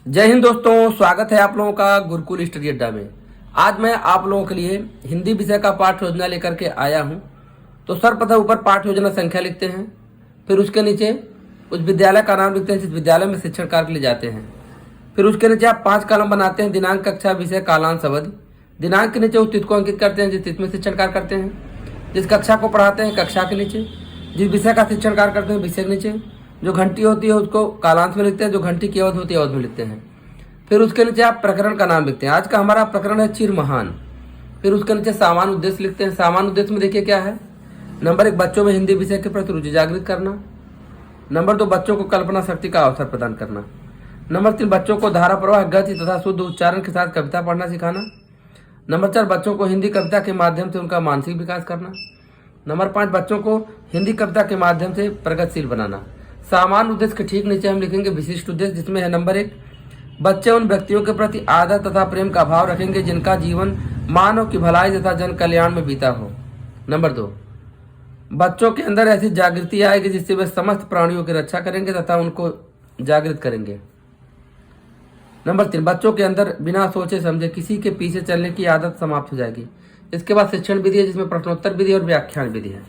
जय हिंद दोस्तों, स्वागत है आप लोगों का गुरुकुल स्टडी अड्डा में। आज मैं आप लोगों के लिए हिंदी विषय का पाठ योजना लेकर के आया हूं। तो सर्वप्रथम ऊपर पाठ योजना संख्या लिखते हैं, फिर उसके नीचे उस विद्यालय का नाम लिखते हैं जिस विद्यालय में शिक्षण कार्य के लिए जाते हैं। फिर उसके नीचे आप 5 कॉलम बनाते हैं, दिनांक, कक्षा, विषय, कालांश, अवधि। दिनांक के नीचे उस तिथि को अंकित करते हैं जिस तिथि में शिक्षण कार्य करते हैं। जिस कक्षा को पढ़ाते हैं कक्षा के नीचे, जिस विषय का शिक्षण कार्य करते हैं विषय के नीचे। जो घंटी होती है उसको कालांश में लिखते हैं, जो घंटी की अवधि होती है अवधि में लिखते हैं। फिर उसके नीचे आप प्रकरण का नाम लिखते हैं। आज का हमारा प्रकरण है चिर महान। फिर उसके नीचे सामान्य उद्देश्य लिखते हैं। सामान्य उद्देश्य में देखिए क्या है। नंबर 1, बच्चों में हिंदी विषय के प्रति रुचि जागृत करना। नंबर 2, बच्चों को कल्पना शक्ति का अवसर प्रदान करना। नंबर 3, बच्चों को धारा प्रवाह, गति तथा शुद्ध उच्चारण के साथ कविता पढ़ना सिखाना। नंबर 4, बच्चों को हिंदी कविता के माध्यम से उनका मानसिक विकास करना। नंबर 5, बच्चों को हिंदी कविता के माध्यम से प्रगतिशील बनाना। सामान्य उद्देश्य के ठीक नीचे हम लिखेंगे विशिष्ट उद्देश्य, जिसमें है नंबर 1, बच्चे उन व्यक्तियों के प्रति आदर तथा प्रेम का भाव रखेंगे जिनका जीवन मानव की भलाई तथा जन कल्याण में बीता हो। नंबर 2, बच्चों के अंदर ऐसी जागृति आएगी जिससे वे समस्त प्राणियों की रक्षा करेंगे तथा उनको जागृत करेंगे। नंबर 3, बच्चों के अंदर बिना सोचे समझे किसी के पीछे चलने की आदत समाप्त हो जाएगी। इसके बाद शिक्षण विधि है जिसमें प्रश्नोत्तर विधि और व्याख्यान विधि है।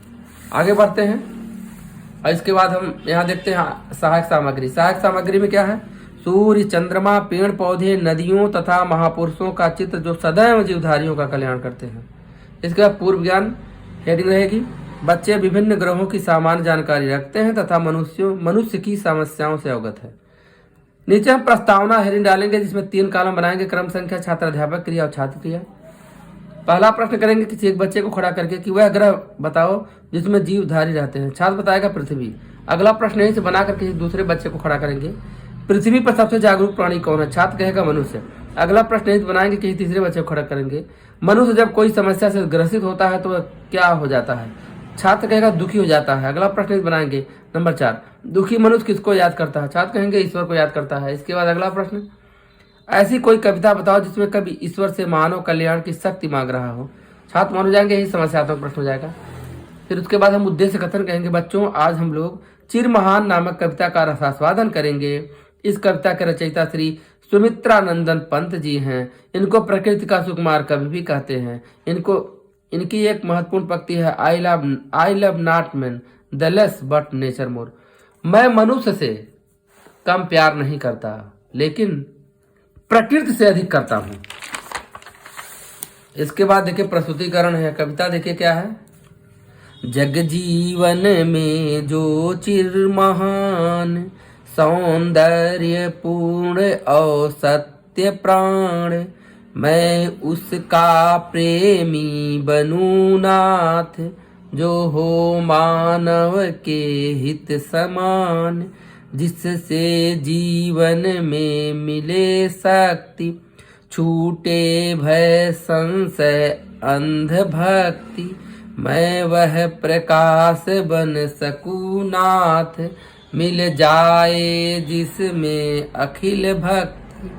आगे बढ़ते हैं और इसके बाद हम यहाँ देखते हैं सहायक सामग्री। सहायक सामग्री में क्या है? सूर्य, चंद्रमा, पेड़ पौधे, नदियों तथा महापुरुषों का चित्र जो सदैव जीवधारियों का कल्याण करते हैं। इसके बाद पूर्व ज्ञान हेडिंग रहेगी। बच्चे विभिन्न ग्रहों की सामान्य जानकारी रखते हैं तथा मनुष्य की समस्याओं से अवगत है। नीचे हम प्रस्तावना हेडिंग डालेंगे जिसमें 3 कॉलम बनाएंगे। क्रम संख्या, छात्र अध्यापक क्रिया और छात्र क्रिया। पहला प्रश्न करेंगे किसी एक बच्चे को खड़ा करके कि वह ग्रह बताओ जिसमें जीवधारी रहते हैं। छात्र बताएगा पृथ्वी। अगला प्रश्न यहीं से बनाकर किसी दूसरे बच्चे को खड़ा करेंगे, पृथ्वी पर सबसे जागरूक प्राणी कौन है? छात्र कहेगा मनुष्य। अगला प्रश्न यहीं से बनाएंगे किसी तीसरे बच्चे को खड़ा करेंगे, मनुष्य जब कोई समस्या से ग्रसित होता है तो वह क्या हो जाता है? छात्र कहेगा दुखी हो जाता है। अगला प्रश्न बनाएंगे नंबर 4, दुखी मनुष्य किसको याद करता है? छात्र कहेंगे ईश्वर को याद करता है। इसके बाद अगला प्रश्न, ऐसी कोई कविता बताओ जिसमें कभी ईश्वर से मानव कल्याण की शक्ति मांग रहा हो। छात्र मान जाएंगे, यही समस्यात्मक प्रश्न हो जाएगा। फिर उसके बाद हम उद्देश्य कथन कहेंगे, बच्चों आज हम लोग चिर महान नामक कविता का रसास्वादन करेंगे। इस कविता के रचयिता श्री सुमित्रानंदन पंत जी हैं। इनको प्रकृति का सुकुमार कवि भी कहते हैं। इनकी एक महत्वपूर्ण पंक्ति है, I love not man the less but nature more. मैं मनुष्य से कम प्यार नहीं करता लेकिन प्रकृति से अधिक करता हूं। इसके बाद देखिए प्रस्तुतिकरण है। कविता देखिए क्या है। जग जीवन में जो चिर महान, सौंदर्य पूर्ण और सत्य प्राण, मैं उसका प्रेमी बनूं नाथ, जो हो मानव के हित समान, जिससे जीवन में मिले शक्ति, छूटे भय संशय अंध भक्ति, मैं वह प्रकाश बन सकूं नाथ, मिल जाए जिसमें अखिल भक्ति,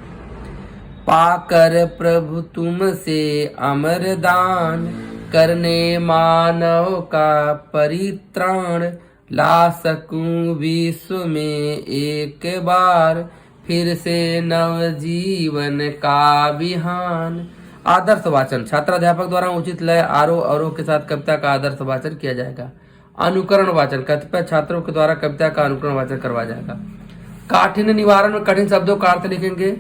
पाकर प्रभु तुमसे अमर दान, करने मानव का परित्राण, ला सकूं विश्व में एक बार, फिर से नव जीवन का विहान। आदर्श वाचन, छात्राध्यापक द्वारा उचित लय, आरोह अवरोह के साथ कविता का आदर्श वाचन किया जाएगा। अनुकरण वाचन, कतिपय छात्रों के द्वारा कविता का अनुकरण वाचन करवाया जाएगा। काठिन्य निवारण में कठिन शब्दों का अर्थ लिखेंगे।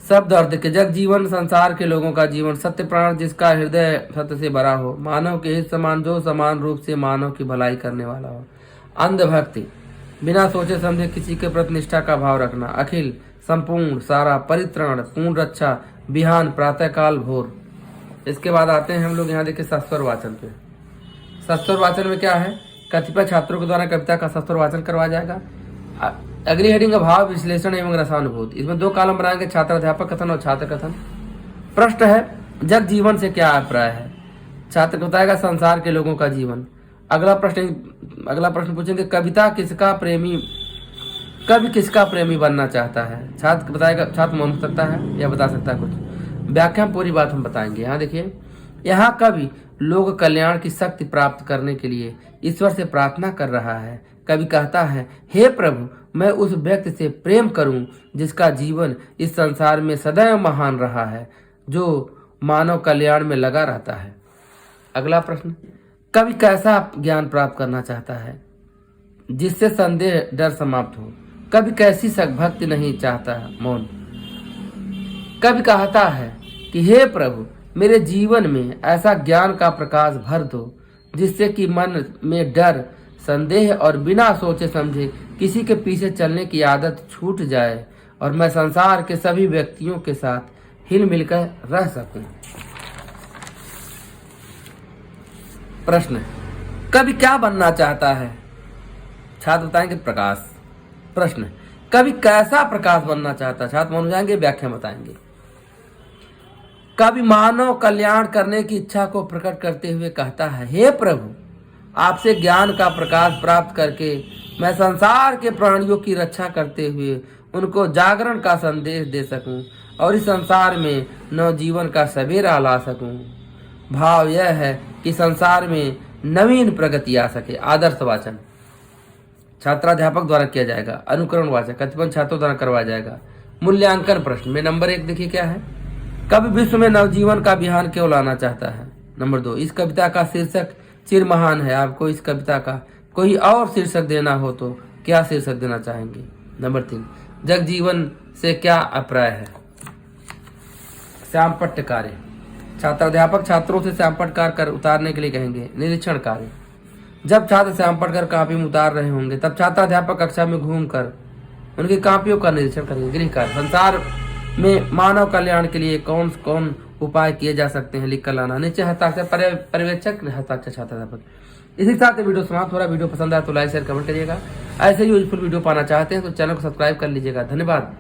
शब्द अर्थ के, जग जीवन संसार के लोगों का जीवन, सत्य प्राण जिसका हृदय सत्य से भरा हो, मानव के हित समान जो समान रूप से मानव की भलाई करने वाला हो। अंधभक्ति, बिना सोचे समझे किसी के प्रति निष्ठा का भाव रखना। अखिल, संपूर्ण, सारा, परित्राण, पूर्ण रक्षा, बिहान, प्रातःकाल, भोर। इसके बाद आते हैं हम लोग यहाँ देखिए सस्वर वाचन पे। सस्वर वाचन में क्या है, कतिपय छात्रों के द्वारा कविता का सस्वर वाचन करवाया जाएगा। अगली हेडिंग है भाव विश्लेषण एवं रसानुभूति। इसमें 2 कॉलम बनाएंगे, छात्र अध्यापक कथन और छात्र कथन। प्रश्न है, जग जीवन से क्या अभिप्राय है? छात्र बताएगा संसार के लोगों का जीवन। अगला प्रश्न पूछेंगे, कवि किसका प्रेमी बनना चाहता है? छात्र बताएगा, छात्र मान सकता है या बता सकता है कुछ। व्याख्या पूरी बात हम बताएंगे। यहाँ देखिए, यहाँ कवि लोक कल्याण की शक्ति प्राप्त करने के लिए ईश्वर से प्रार्थना कर रहा है। कवि कहता है, हे प्रभु मैं उस व्यक्ति से प्रेम करूं जिसका जीवन इस संसार में सदैव महान रहा है, जो मानव कल्याण में लगा रहता है। अगला प्रश्न, कवि कैसा ज्ञान प्राप्त करना चाहता है जिससे संदेह डर समाप्त हो? कवि कैसी भक्ति नहीं चाहता? मौन। कवि कहता है कि हे प्रभु, मेरे जीवन में ऐसा ज्ञान का प्रकाश भर दो जिससे कि मन में डर, संदेह और बिना सोचे समझे किसी के पीछे चलने की आदत छूट जाए और मैं संसार के सभी व्यक्तियों के साथ हिल मिलकर रह सकूं। प्रश्न, कवि क्या बनना चाहता है? छात्र बताएंगे प्रकाश। प्रश्न, कवि कैसा प्रकाश बनना चाहता है? छात्र मान जाएंगे, व्याख्या बताएंगे। कवि मानव कल्याण करने की इच्छा को प्रकट करते हुए कहता है, हे प्रभु, आपसे ज्ञान का प्रकाश प्राप्त करके मैं संसार के प्राणियों की रक्षा करते हुए उनको जागरण का संदेश दे सकूं और इस संसार में नवजीवन का सवेरा ला सकूं। भाव यह है कि संसार में नवीन प्रगति आ सके। आदर्श वाचन छात्राध्यापक द्वारा किया जाएगा। अनुकरण वाचन कतिपय छात्रों द्वारा करवाया जाएगा। मूल्यांकन प्रश्न में नंबर 1 देखिए क्या है, कवि विश्व में नवजीवन का अभियान क्यों लाना चाहता है? नंबर 2, इस कविता का शीर्षक चिर महान है, आपको इस कविता का कोई और शीर्षक देना हो तो क्या शीर्षक देना चाहेंगे? नंबर 3, जगजीवन से क्या अभिप्राय है? श्यामपट्ट कार्य छात्राध्यापक छात्रों से श्यामपट्ट कार्य कर उतारने के लिए कहेंगे। निरीक्षण कार्य, जब छात्र श्यामपट्ट कर कापी में उतार रहे होंगे तब छात्राध्यापक कक्षा में घूमकर उनकी कापियों का निरीक्षण करेंगे। गृह कार्य, संसार में मानव कल्याण के लिए कौन कौन उपाय किए जा सकते हैं लिख कर लाना। नीचे हस्ताक्षर पर्यवेक्षक हस्ताक्षर छात्राध्यापक। इसी के साथ वीडियो समाप्त हो रहा है। वीडियो पसंद आया तो लाइक शेयर कमेंट करिएगा। ऐसे ही यूजफुल वीडियो पाना चाहते हैं तो चैनल को सब्सक्राइब कर लीजिएगा। धन्यवाद।